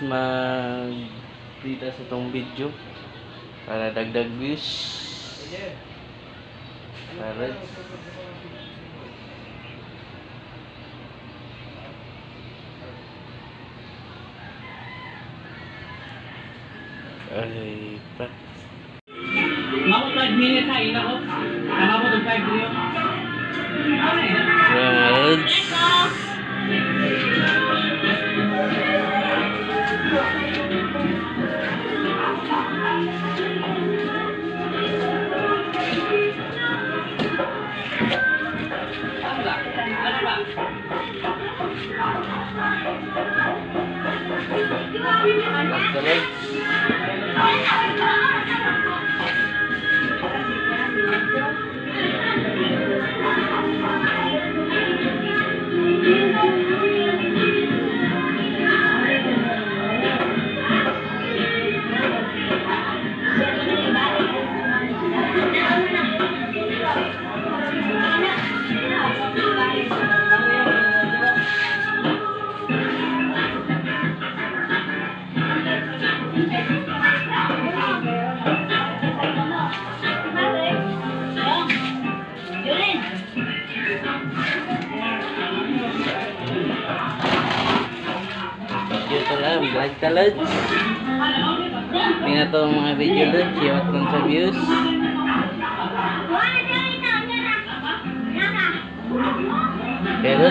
mag-dita sa tong video para dagdag views. Para ay pa. Mau 5 minutes na ina ko. Tama mo 5 minutes. Raj. Like talad. Tingnan to mga video doon. Siwat lang sa views. Pero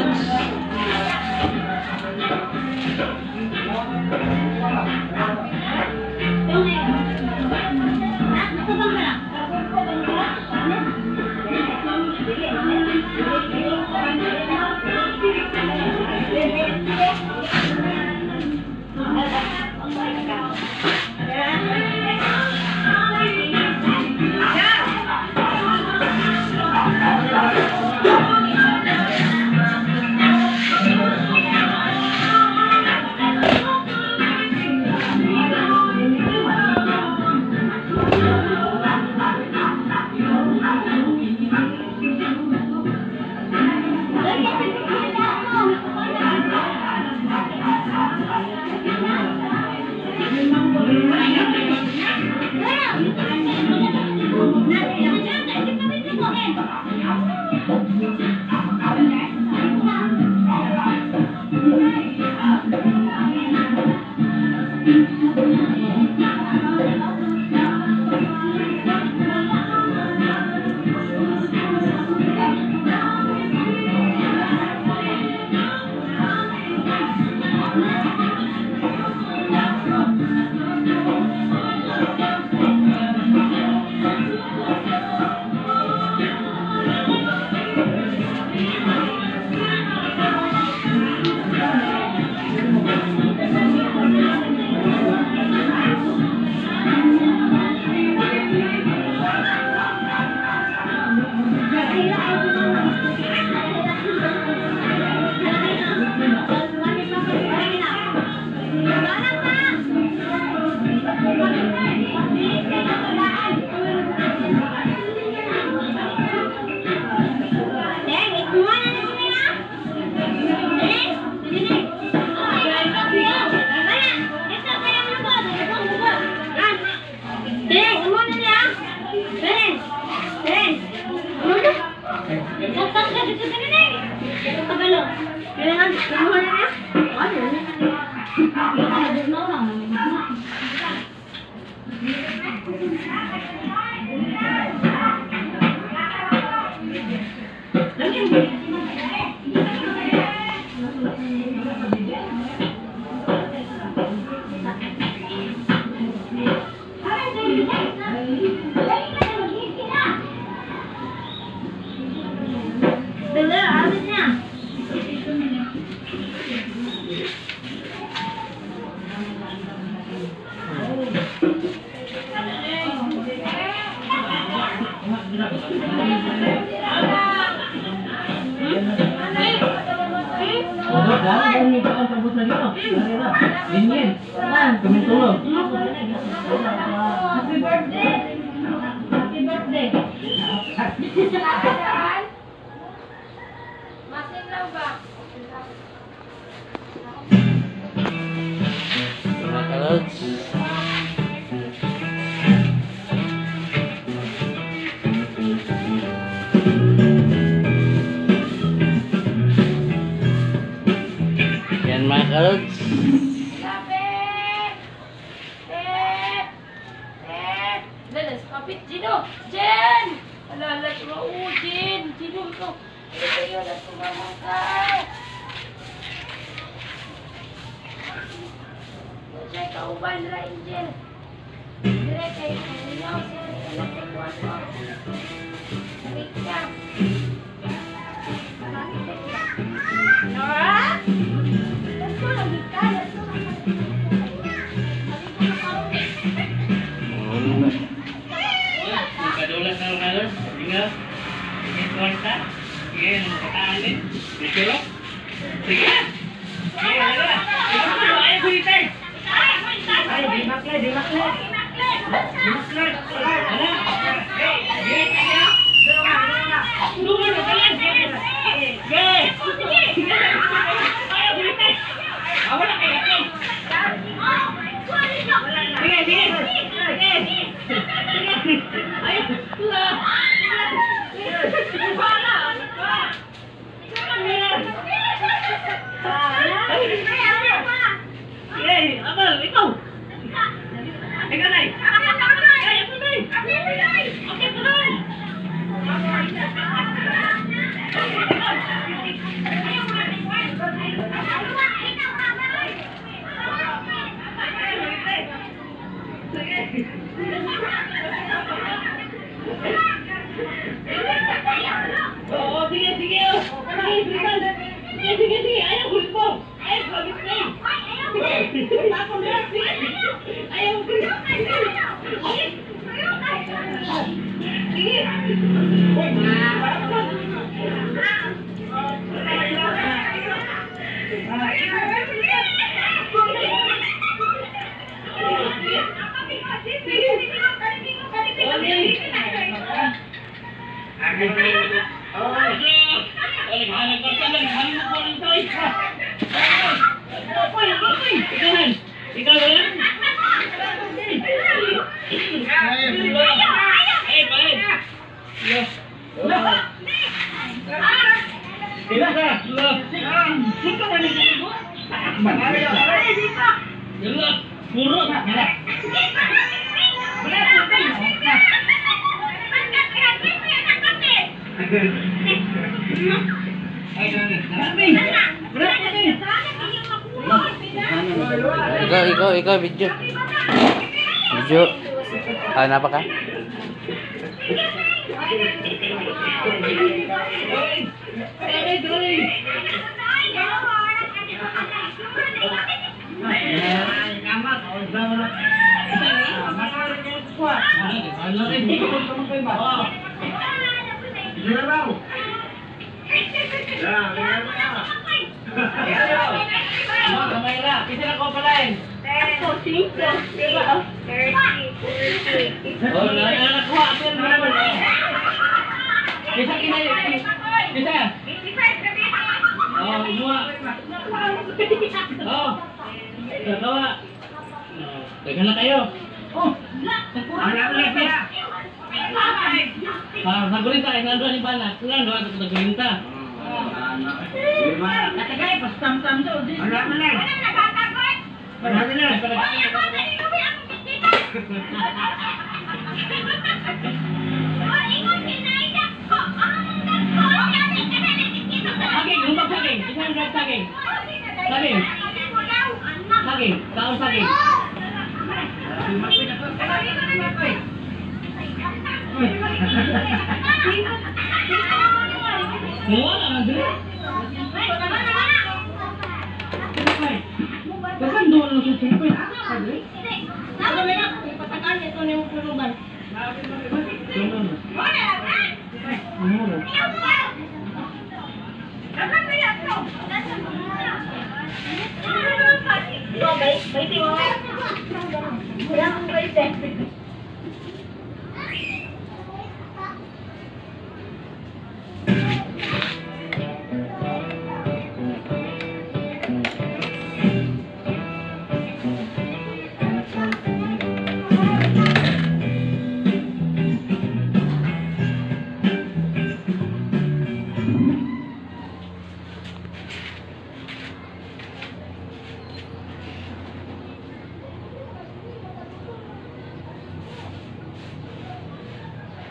Happy birthday! Happy birthday! Masing lang ba? Kapit, sino? Jen! Alala ko, Jen! Sino ito? Ito kayo na sumamang ka. Siya kauban na Angel. Dire kay Nino, siya nagkakuan ko. Wait ka. Nora? Ito lang ka. Kadulas na mga Tinggal. Sige, kuwarta. Sige, nakataan din. Sige, lo. Sige. Sige, wala. Ayaw ko dito. Ay, di makle. Di makle. Ala. Sige, kaya. Lugar na kalian. Sige. Sige. Ayaw ko dito. Wala kayo. Sige, sige. Ayaw. Abang, ikaw. Ikaw na. Oh, sige, sige. Sige, ayaw ko. Ayaw ko. Ayaw Ikaw na? Ikaw, video. Video. Napa ka? Teka na kayo. Oh, nagulita kayo, nandun ni Bana. Kulang doon at nagulita. Katagay, pastam-tam doon. Ano naman lang? Ano naman lang? Saging, lumbag saging. Isang drag saging. Saging. Saging, taon saging. Wala na dito. Kasan doon lang sa sipin? Ako na lang, ipatakan ito na yung kuluban.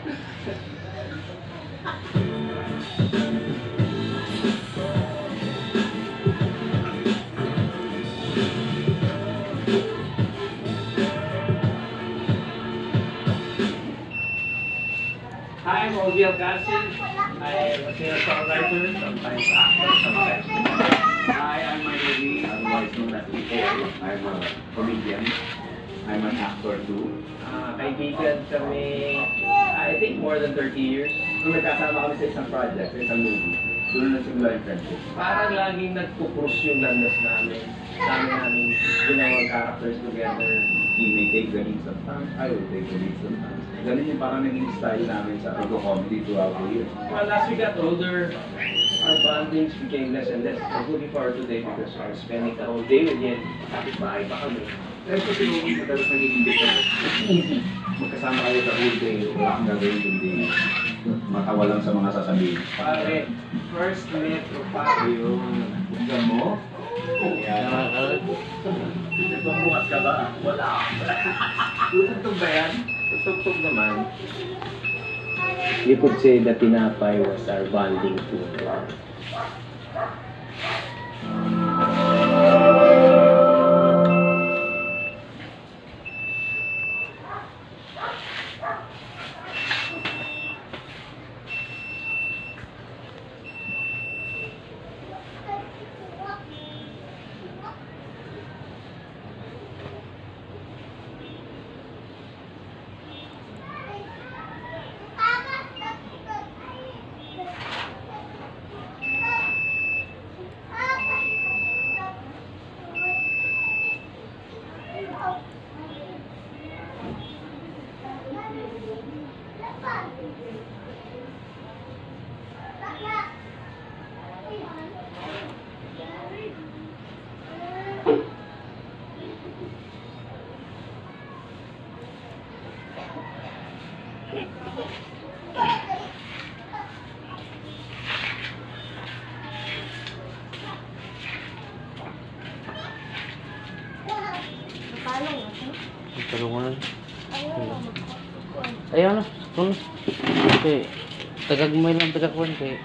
Hi, I'm Oviel Cassin. I am a singer-songwriter, sometimes actor, sometimes. Hi, I'm Marjorie, otherwise known as Nicole. I'm a comedian. I'm an actor too. Kaibigan kami, I think more than 30 years. Kung nagkasama kami sa isang project, sa isang movie, doon na nagsimula yung friendship. Parang laging nagpo-cruise yung landas namin. Dami namin ginawang characters together. He may take the lead sometimes, I will take the lead sometimes. Ganun yung parang naging style namin sa pag-comedy throughout the years. Well, as we got older, our bondings became less and less. I'm looking forward today because I'm spending the whole day with him. Kapit bahay pa kami. Pero sa movie, madalas naging different. Easy. Magkasama kayo sa whole day, wala kang gagawin kundi matawa lang sa mga sasabihin. Pare, first met ko pa Ayun, hanggang mo? Nakakalods. Nagpabukas ka ba? Wala. Tutugtog ba yan? Tugtog naman. You could say that tinapay was our bonding food. Tulungan. Ayaw na. Kung okay. Tagagmay lang tagakuan kay.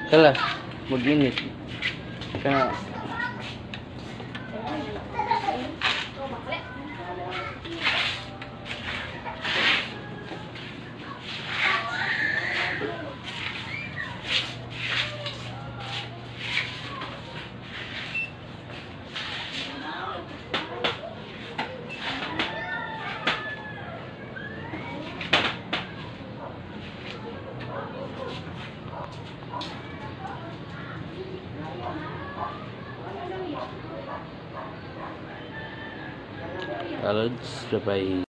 Kala mag-init. Kaya Kalods, bye-bye.